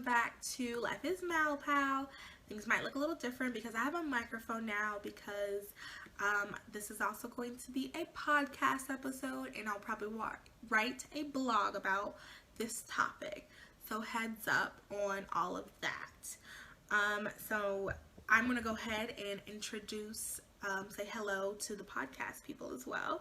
welcome back to Life is Malpal. Things might look a little different because I have a microphone now because this is also going to be a podcast episode and I'll probably write a blog about this topic. So heads up on all of that. So I'm going to go ahead and introduce, say hello to the podcast people as well.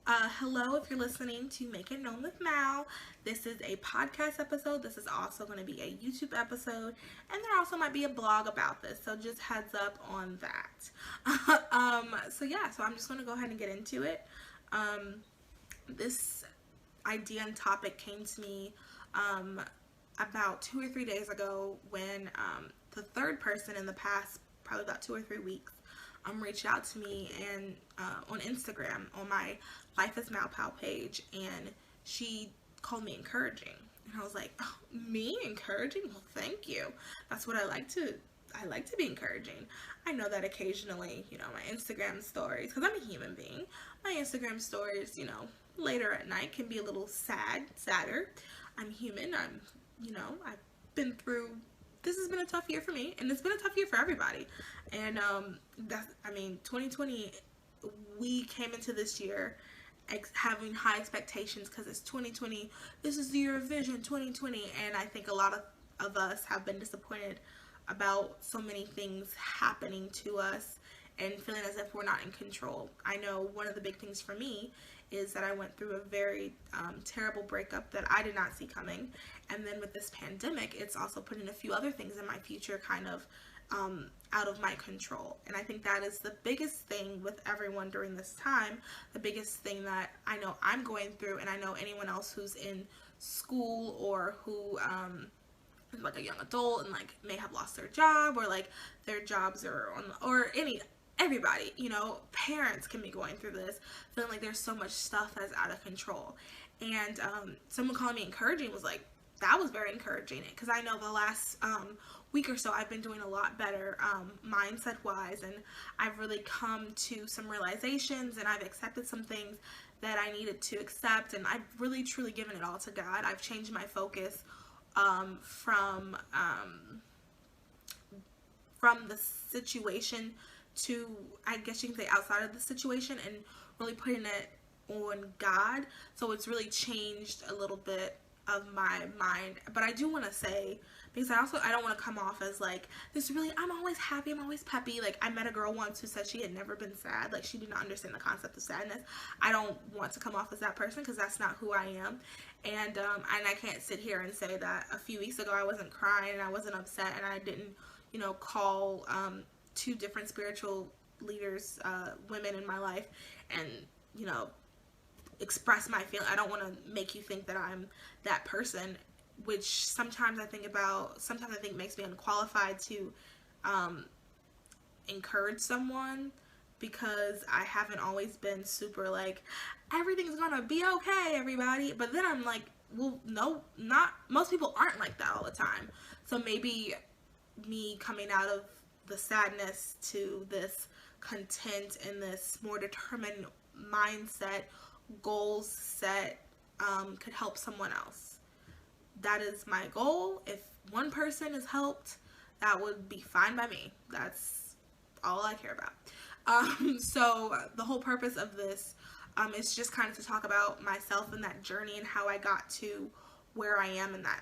Hello, if you're listening to Make It Known with Mal. This is a podcast episode. This is also going to be a YouTube episode. And there also might be a blog about this. So just heads up on that. So I'm just going to go ahead and get into it. This idea and topic came to me about 2 or 3 days ago when the third person in the past, probably about 2 or 3 weeks, reached out to me and on Instagram on my Life is Malpal page, and she called me encouraging, and I was like, oh, me encouraging? Well, thank you. That's what I like to be encouraging. I know that occasionally, my Instagram stories, because I'm a human being, my Instagram stories, later at night can be a little sadder. I'm human. I've been through. This has been a tough year for me, and it's been a tough year for everybody. And 2020, we came into this year having high expectations because it's 2020. This is the year of vision, 2020, and I think a lot of us have been disappointed about so many things happening to us and feeling as if we're not in control. I know one of the big things for me is that I went through a very terrible breakup that I did not see coming. And then with this pandemic, it's also putting a few other things in my future kind of out of my control. And I think that is the biggest thing with everyone during this time, the biggest thing that I know I'm going through, and I know anyone else who's in school or who is like a young adult and like may have lost their job, or like their jobs are on, or everybody, parents can be going through this, feeling like there's so much stuff that's out of control. And someone calling me encouraging was like, that was very encouraging, because I know the last week or so I've been doing a lot better mindset wise, and I've really come to some realizations, and I've accepted some things that I needed to accept, and I've really truly given it all to God. I've changed my focus from the situation to, I guess you can say, outside of the situation, and really putting it on God. So it's really changed a little bit of my mind. But I do want to say, because I don't want to come off as like this really, I'm always happy, I'm always peppy. Like, I met a girl once who said she had never been sad. Like, she did not understand the concept of sadness. I don't want to come off as that person, because that's not who I am. And I can't sit here and say that a few weeks ago I wasn't crying and I wasn't upset and I didn't call 2 different spiritual leaders, women in my life, and express my feeling. I don't want to make you think that I'm that person, which sometimes I think makes me unqualified to encourage someone, because I haven't always been super like, everything's gonna be okay, everybody. But then I'm like, well, no, not most people aren't like that all the time. So maybe me coming out of the sadness to this content and this more determined mindset, goals set, could help someone else. That is my goal. If one person is helped, that would be fine by me. That's all I care about. So the whole purpose of this is just kind of to talk about myself and that journey and how I got to where I am, and that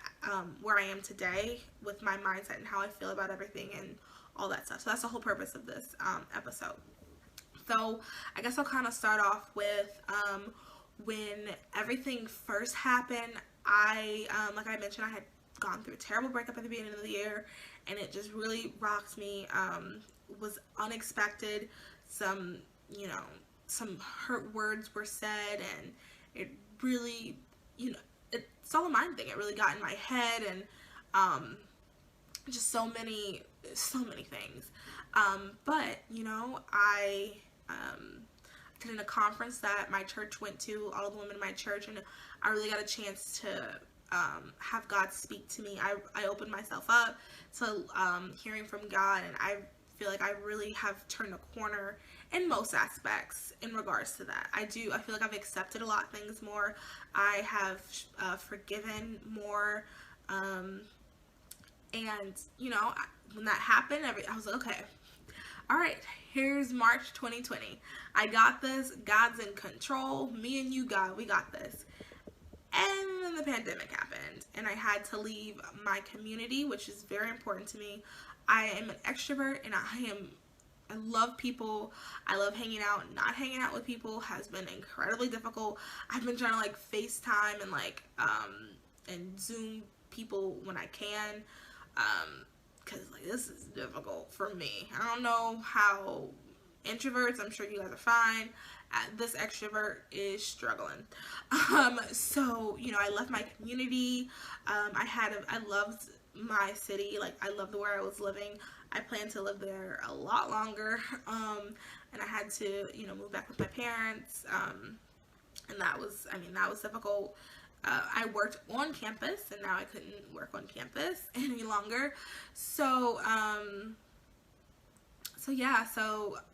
where I am today with my mindset and how I feel about everything and all that stuff. So that's the whole purpose of this episode. So I guess I'll kind of start off with when everything first happened. Like I mentioned, I had gone through a terrible breakup at the beginning of the year, and it just really rocked me. Was unexpected. Some hurt words were said, and it really, it's all a mind thing. It really got in my head, and just so many things. But I attended a conference that my church went to, all the women in my church, and I really got a chance to have God speak to me. I opened myself up to hearing from God, and I feel like I really have turned a corner in most aspects in regards to that. I feel like I've accepted a lot of things more. I have forgiven more. And, when that happened, I was like, okay, all right, here's March 2020. I got this. God's in control. Me and you, God, we got this. And then the pandemic happened, and I had to leave my community, which is very important to me. I am an extrovert, and I love people. I love hanging out. Not hanging out with people has been incredibly difficult. I've been trying to FaceTime and Zoom people when I can, because this is difficult for me. I don't know how introverts, I'm sure you guys are fine. This extrovert is struggling. So, I left my community. I loved my city. I loved where I was living. I plan to live there a lot longer. And I had to, move back with my parents. And that was difficult. I worked on campus, and now I couldn't work on campus any longer. So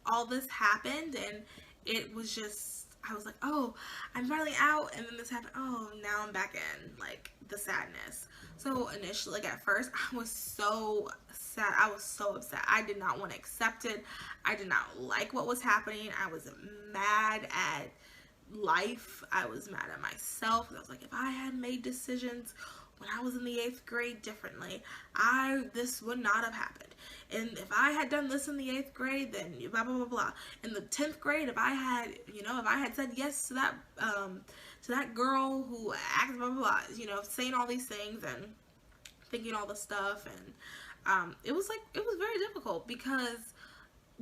all this happened, and it was just, I was like, oh, I'm finally out, and then this happened. Oh, now I'm back in, the sadness. So initially, at first, I was so sad. I was so upset. I did not want to accept it. I did not like what was happening. I was mad at life. I was mad at myself. I was like, if I had made decisions when I was in the 8th grade differently, this would not have happened. And if I had done this in the 8th grade, then blah blah blah blah. In the 10th grade, if I had said yes to that girl who acted blah blah blah, saying all these things and thinking all this stuff, and it was very difficult because,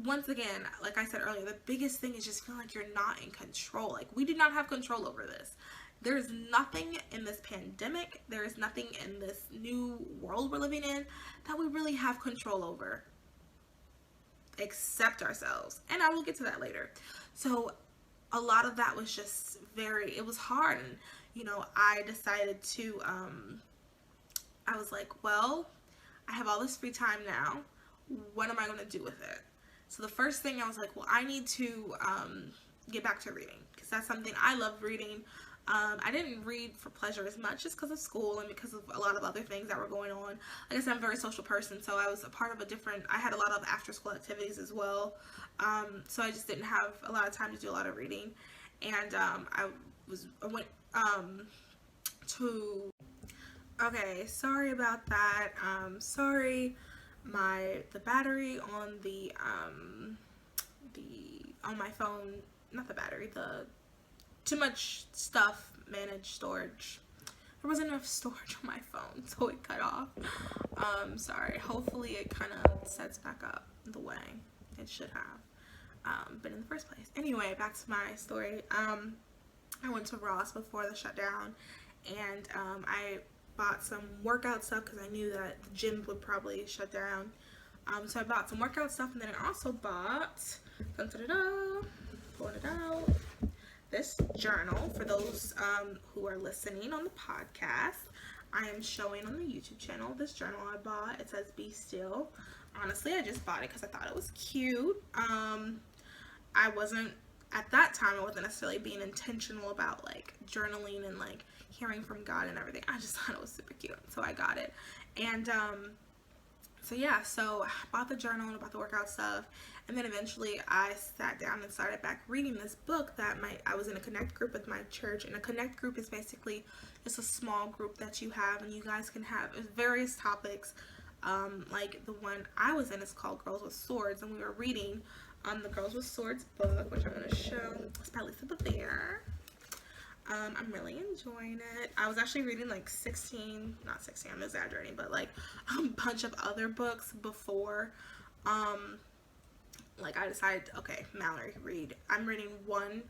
once again, like I said earlier, the biggest thing is just feeling like you're not in control. We did not have control over this. There's nothing in this pandemic, there is nothing in this new world we're living in that we really have control over, except ourselves. And I will get to that later. So a lot of that was just it was hard. And, I decided to, I was like, well, I have all this free time now. What am I going to do with it? So the first thing I was like, well, I need to get back to reading, because that's something I love reading. I didn't read for pleasure as much just because of school and because of a lot of other things that were going on. Like I said, I'm a very social person, so I was a part of I had a lot of after school activities as well. So I just didn't have a lot of time to do a lot of reading. And I went to, okay, sorry about that. Sorry, the battery on on my phone, not the battery, too much stuff, managed storage. There wasn't enough storage on my phone, so it cut off. Sorry. Hopefully it kind of sets back up the way it should have been in the first place. Anyway, back to my story. I went to Ross before the shutdown, and I bought some workout stuff because I knew that the gym would probably shut down. So I bought some workout stuff, and then I also bought, pulling it out, this journal. For those who are listening on the podcast, I am showing on the YouTube channel this journal I bought. It says Be Still. Honestly, I just bought it because I thought it was cute. At that time, I wasn't necessarily being intentional about journaling and hearing from God and everything. I just thought it was super cute, so I got it. And so I bought the journal and I bought the workout stuff, and then eventually I sat down and started back reading this book that I was in a connect group with my church. And a connect group is basically just a small group that you have, and you guys can have various topics. The one I was in is called Girls with Swords, and we were reading the Girls with Swords book, which I'm going to show. It's by Lisa Bevere. I'm really enjoying it. I was actually reading not 16, I'm exaggerating, but a bunch of other books before. I decided, okay, Mallory, read. I'm reading one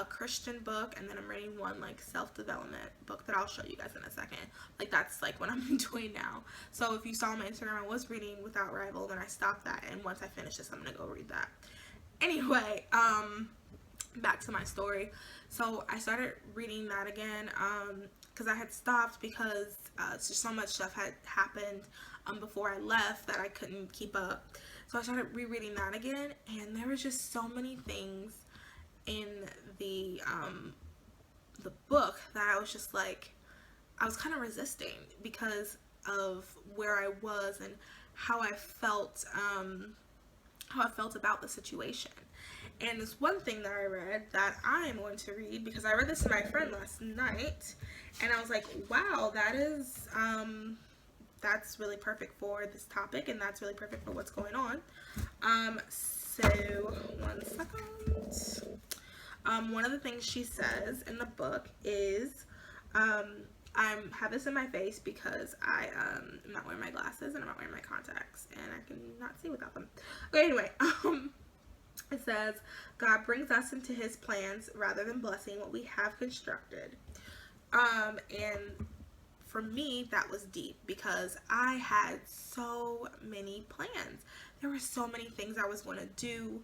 Christian book, and then I'm reading one self-development book that I'll show you guys in a second. That's what I'm doing now. So if you saw my Instagram, I was reading Without Rival, then I stopped that, and once I finish this, I'm gonna go read that. Anyway, back to my story. So I started reading that again because I had stopped because just so much stuff had happened before I left that I couldn't keep up. So I started rereading that again, and there was just so many things in the book that I was just I was kind of resisting, because of where I was and how I felt about the situation. And there's one thing that I read that I am going to read, because I read this to my friend last night, and I was like, wow, that's really perfect for this topic, and that's really perfect for what's going on. So, one second. One of the things she says in the book is, I have this in my face because I am not wearing my glasses and I'm not wearing my contacts, and I cannot see without them. Okay, anyway, it says, God brings us into his plans rather than blessing what we have constructed. And for me, that was deep because I had so many plans. There were so many things I was going to do,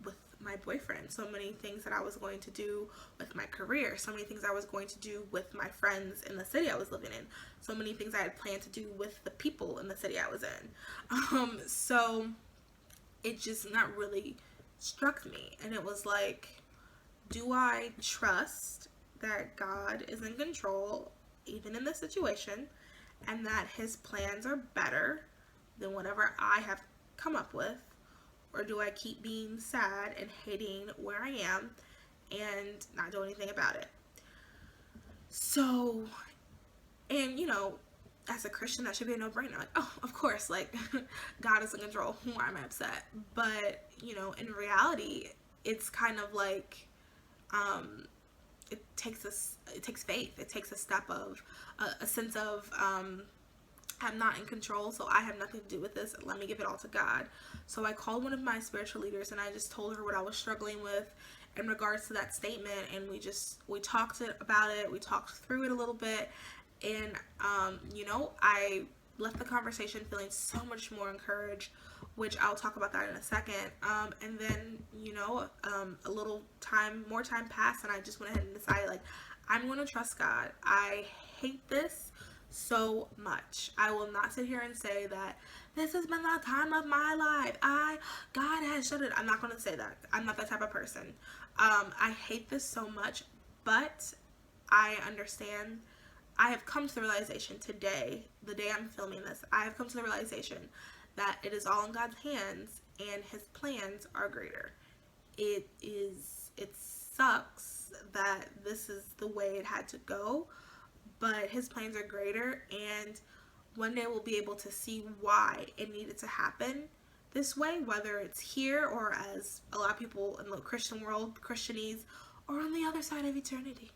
with my boyfriend, so many things that I was going to do with my career, so many things I was going to do with my friends in the city I was living in, so many things I had planned to do with the people in the city I was in. So it just not really struck me, and it was like, do I trust that God is in control even in this situation, and that his plans are better than whatever I have come up with? Or do I keep being sad and hating where I am and not do anything about it? So, and as a Christian, that should be a no-brainer. Like, oh, of course, like, God is in control. Why am I upset? But, in reality, it's kind of like, it takes faith. It takes a step of, a sense of, I'm not in control, so I have nothing to do with this. Let me give it all to God. So I called one of my spiritual leaders, and I just told her what I was struggling with in regards to that statement, and we talked about it. We talked through it a little bit, and I left the conversation feeling so much more encouraged, which I'll talk about that in a second. And then a little more time passed, and I just went ahead and decided, like, I'm going to trust God. I hate this so much. I will not sit here and say that this has been the time of my life. God has shut it. I'm not going to say that. I'm not that type of person. I hate this so much, but I understand. I have come to the realization today, the day I'm filming this, I have come to the realization that it is all in God's hands and his plans are greater. It sucks that this is the way it had to go, but his plans are greater, and one day we'll be able to see why it needed to happen this way, whether it's here or, as a lot of people in the Christian world, Christianese, or on the other side of eternity.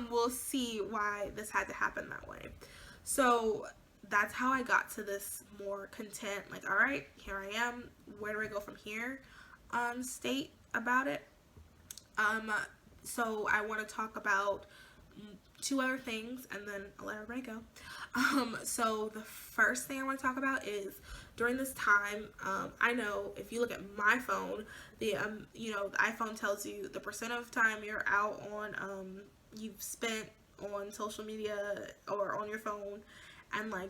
We'll see why this had to happen that way. So that's how I got to this more content, like, all right, here I am, where do I go from here, state about it. So I want to talk about two other things, and then I'll let everybody go. So the first thing I want to talk about is, during this time, I know if you look at my phone, the iPhone tells you the percent of time you're out on, you've spent on social media or on your phone, and like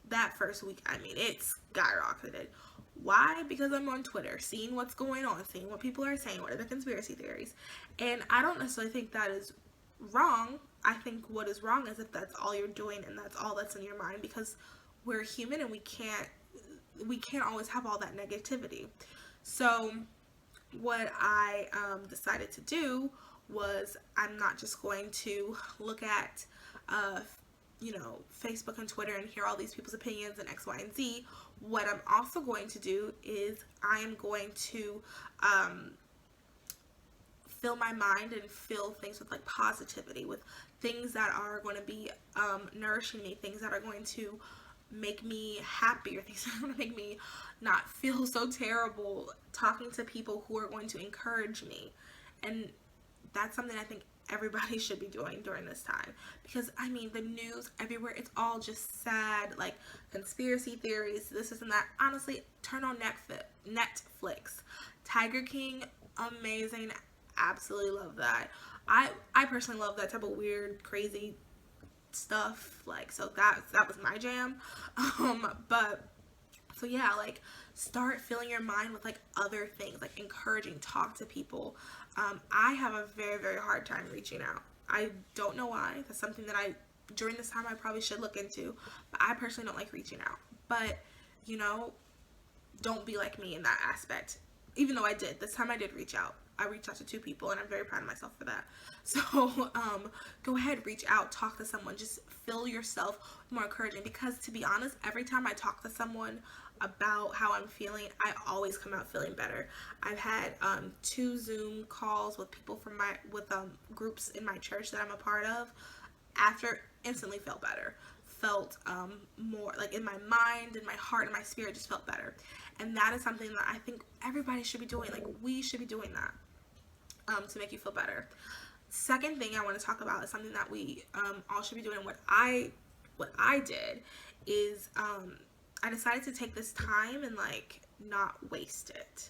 that first week, I mean, it's skyrocketed. Why? Because I'm on Twitter, seeing what's going on, seeing what people are saying, what are the conspiracy theories, and I don't necessarily think that is wrong. I think what is wrong is if that's all you're doing and that's all that's in your mind, because we're human and we can't always have all that negativity. So what I decided to do was, I'm not just going to look at Facebook and Twitter and hear all these people's opinions and X, Y, and Z. What I'm also going to do is I am going to fill my mind and fill things with like positivity, with things that are going to be nourishing me, things that are going to make me happier, things that are going to make me not feel so terrible, talking to people who are going to encourage me. And that's something I think everybody should be doing during this time, because I mean, the news everywhere, it's all just sad, like conspiracy theories, this and that. Honestly, turn on Netflix. Tiger King, amazing, absolutely love that. I personally love that type of weird, crazy stuff, like, so that was my jam. But so yeah, like, start filling your mind with like other things, like encouraging, talk to people. I have a very, very hard time reaching out. I don't know why. That's something that I during this time I probably should look into, but I personally don't like reaching out. But, you know, don't be like me in that aspect. Even though I did. This time I did reach out. I reached out to 2 people, and I'm very proud of myself for that. So, go ahead, reach out, talk to someone. Just feel yourself more encouraging. Because, to be honest, every time I talk to someone about how I'm feeling, I always come out feeling better. I've had 2 Zoom calls with people from with groups in my church that I'm a part of. After, instantly felt better. Felt more like in my mind, in my heart, and my spirit just felt better. And that is something that I think everybody should be doing. Like, we should be doing that to make you feel better. Second thing I want to talk about is something that we all should be doing. What I did is I decided to take this time and like not waste it.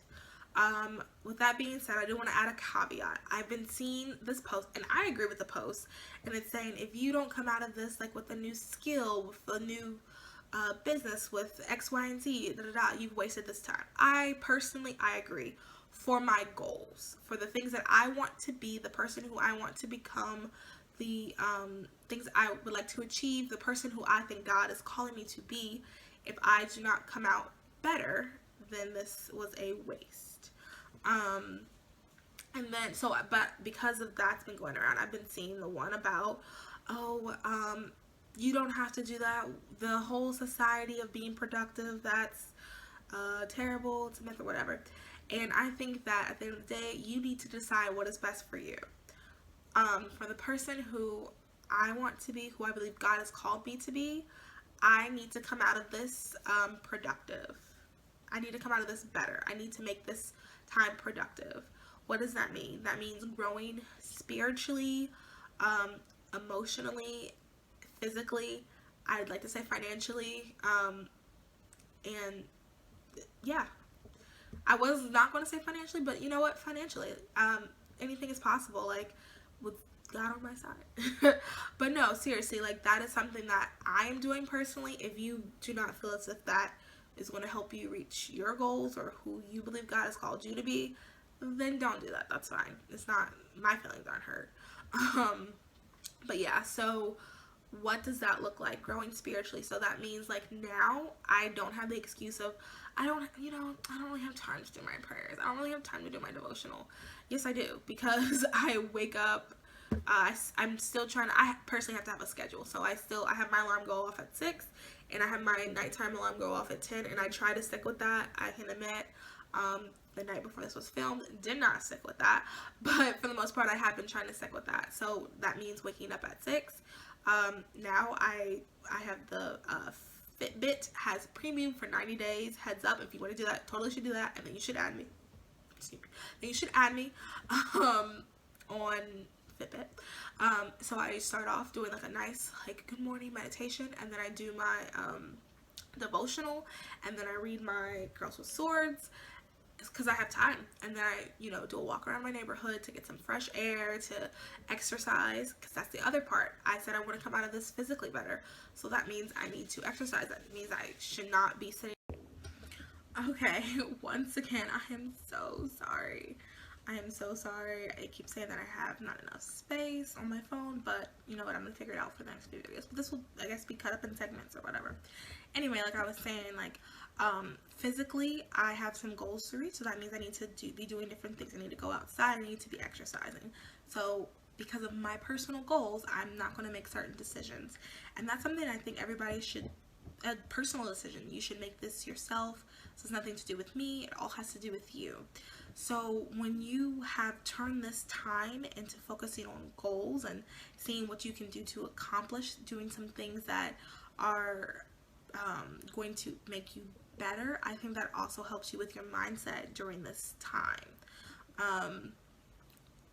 With that being said, I do want to add a caveat. I've been seeing this post, and I agree with the post, and it's saying if you don't come out of this like with a new skill, with a new business, with X, Y, and Z, you've wasted this time. I agree. For my goals, for the things that I want to be, the person who I want to become, the things I would like to achieve, the person who I think God is calling me to be, if I do not come out better, then this was a waste. And then, but because of that's been going around, I've been seeing the one about, you don't have to do that. The whole society of being productive, that's terrible, it's a myth or whatever. And I think that at the end of the day, you need to decide what is best for you. For the person who I want to be, who I believe God has called me to be, I need to come out of this productive. I need to come out of this better. I need to make this time productive. What does that mean? That means growing spiritually, emotionally, physically, I'd like to say financially, and yeah. I was not going to say financially, but you know what? Financially, anything is possible, like, with God on my side. But no, seriously, like, that is something that I am doing personally. If you do not feel as if that is going to help you reach your goals or who you believe God has called you to be, then don't do that. That's fine. It's not, my feelings aren't hurt. But yeah, so what does that look like? Growing spiritually. So that means, like, now I don't have the excuse of, I don't really have time to do my prayers. I don't really have time to do my devotional. Yes, I do, because I wake up, I'm still trying to, I personally have to have a schedule. So I have my alarm go off at 6, and I have my nighttime alarm go off at 10, and I try to stick with that. I can admit, the night before this was filmed, did not stick with that, but for the most part, I have been trying to stick with that. So that means waking up at 6. Now I have the Fitbit has premium for 90 days. Heads up, if you want to do that, totally should do that, and then you should add me. On Fitbit. So I start off doing like a nice like good morning meditation, and then I do my devotional, and then I read my Girls with Swords, because I have time, and then I, do a walk around my neighborhood to get some fresh air, to exercise, because that's the other part. I said I want to come out of this physically better, so that means I need to exercise. That means I should not be sitting. Okay, once again, I am so sorry. I keep saying that I have not enough space on my phone, but you know what, I'm going to figure it out for the next few videos. But this will, I guess, be cut up in segments or whatever. Anyway, like I was saying, like, physically, I have some goals to reach, so that means I need to be doing different things. I need to go outside, I need to be exercising. So, because of my personal goals, I'm not going to make certain decisions. And that's something I think everybody should, a personal decision. You should make this yourself. This has nothing to do with me. It all has to do with you. So when you have turned this time into focusing on goals and seeing what you can do to accomplish, doing some things that are going to make you better, I think that also helps you with your mindset during this time.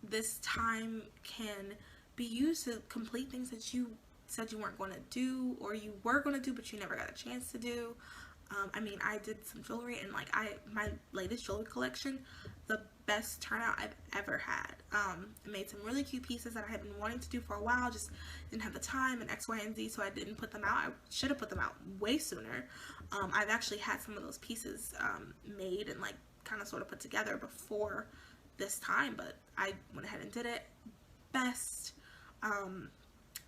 This time can be used to complete things that you said you weren't going to do, or you were going to do but you never got a chance to do. I mean, I did some jewelry, and like my latest jewelry collection, the best turnout I've ever had. I made some really cute pieces that I had been wanting to do for a while, just didn't have the time and X, Y, and Z, so I didn't put them out. I should have put them out way sooner. I've actually had some of those pieces made and like kind of sort of put together before this time, but I went ahead and did it. Best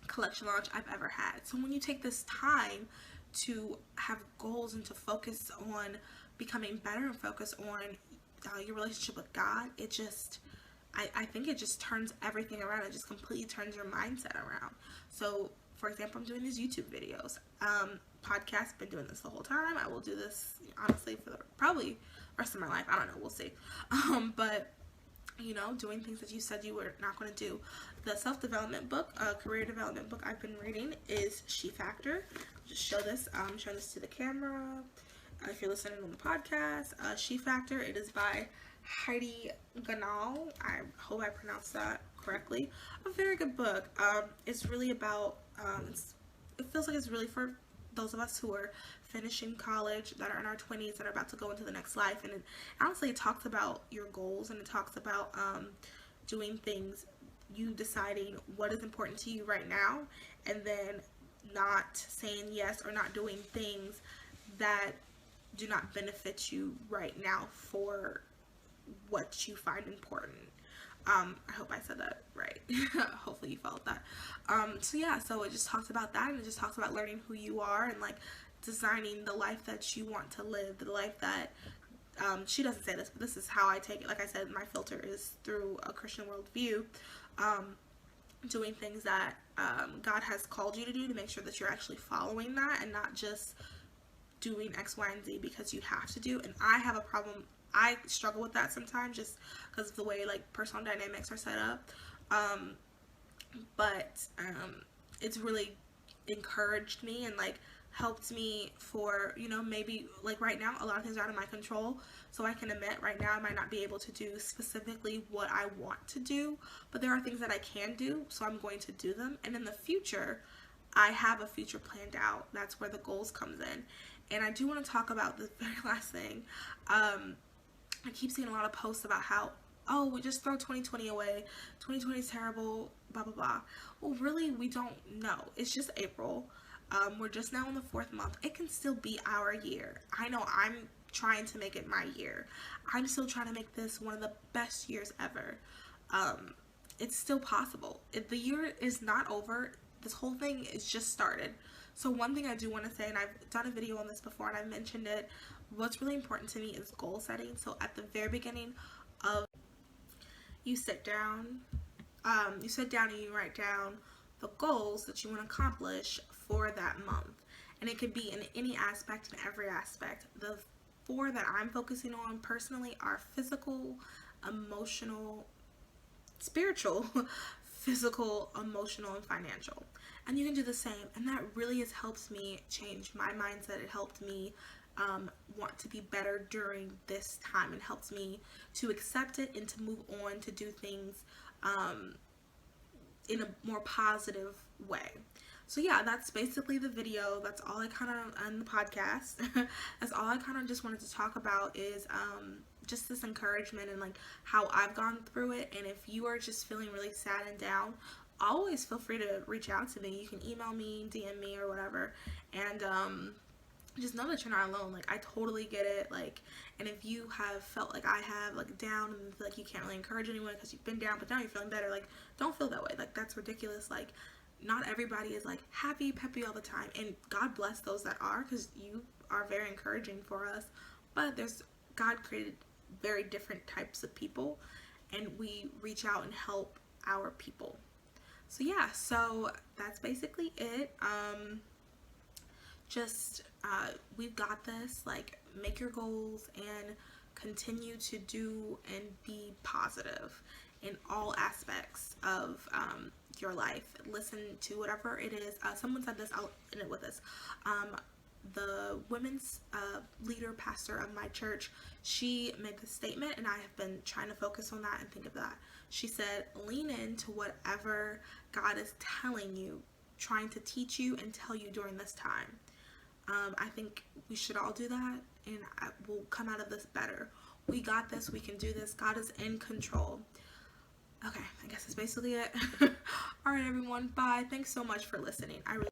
collection launch I've ever had. So when you take this time to have goals and to focus on becoming better and focus on your relationship with God, it just, I think it just turns everything around. It just completely turns your mindset around. So, for example, I'm doing these YouTube videos. Podcast, been doing this the whole time. I will do this, honestly, for the probably rest of my life. I don't know. We'll see. But, you know, doing things that you said you were not going to do. The self-development book, career development book I've been reading is She Factor. I'll just show this. I'm showing this to the camera. If you're listening on the podcast, She Factor. It is by Heidi Ganal. I hope I pronounced that correctly. A very good book. It's really about, it feels like it's really for those of us who are finishing college, that are in our 20s, that are about to go into the next life. And it, honestly, it talks about your goals, and it talks about doing things, you deciding what is important to you right now, and then not saying yes or not doing things that do not benefit you right now for what you find important. I hope I said that right. Hopefully you followed that. So yeah, so it just talks about that, and it just talks about learning who you are and like designing the life that you want to live, the life that, she doesn't say this, but this is how I take it. Like I said, my filter is through a Christian worldview, doing things that, God has called you to do, to make sure that you're actually following that and not just doing X, Y, and Z because you have to do. And I have a problem. I struggle with that sometimes just because of the way like personal dynamics are set up. But it's really encouraged me and like helped me for, you know, maybe like right now a lot of things are out of my control, so I can admit right now I might not be able to do specifically what I want to do, but there are things that I can do, so I'm going to do them. And in the future, I have a future planned out. That's where the goals comes in. And I do want to talk about the very last thing. I keep seeing a lot of posts about how, oh, we just throw 2020 away. 2020 is terrible, blah, blah, blah. Well, really, we don't know. It's just April. We're just now in the 4th month. It can still be our year. I know I'm trying to make it my year. I'm still trying to make this one of the best years ever. It's still possible. If the year is not over, this whole thing is just started. So one thing I do want to say, and I've done a video on this before and I've mentioned it, what's really important to me is goal setting. So at the very beginning of, you sit down and you write down the goals that you want to accomplish for that month. And it could be in any aspect, in every aspect. The 4 that I'm focusing on personally are physical, emotional, spiritual, physical, emotional, and financial. And you can do the same. And that really has helped me change my mindset. It helped me want to be better during this time, and helps me to accept it and to move on to do things in a more positive way. So yeah, that's basically the video. That's all I kind of, on the podcast, that's all I kind of just wanted to talk about is just this encouragement and like how I've gone through it. And if you are just feeling really sad and down, always feel free to reach out to me. You can email me, DM me, or whatever. And just know that you're not alone. Like, I totally get it. Like, and if you have felt like I have, like, down and feel like you can't really encourage anyone because you've been down, but now you're feeling better, like, don't feel that way. Like, that's ridiculous. Like, not everybody is, like, happy, peppy all the time. And God bless those that are, because you are very encouraging for us. But God created very different types of people, and we reach out and help our people. So yeah, so that's basically it. We've got this. Like, make your goals and continue to do and be positive in all aspects of your life. Listen to whatever it is. Someone said this, I'll end it with this. The women's leader, pastor of my church, she made this statement, and I have been trying to focus on that and think of that. She said, lean into whatever God is telling you, trying to teach you and tell you during this time. I think we should all do that, and we'll come out of this better. We got this. We can do this. God is in control. Okay, I guess that's basically it. All right, everyone. Bye. Thanks so much for listening. I really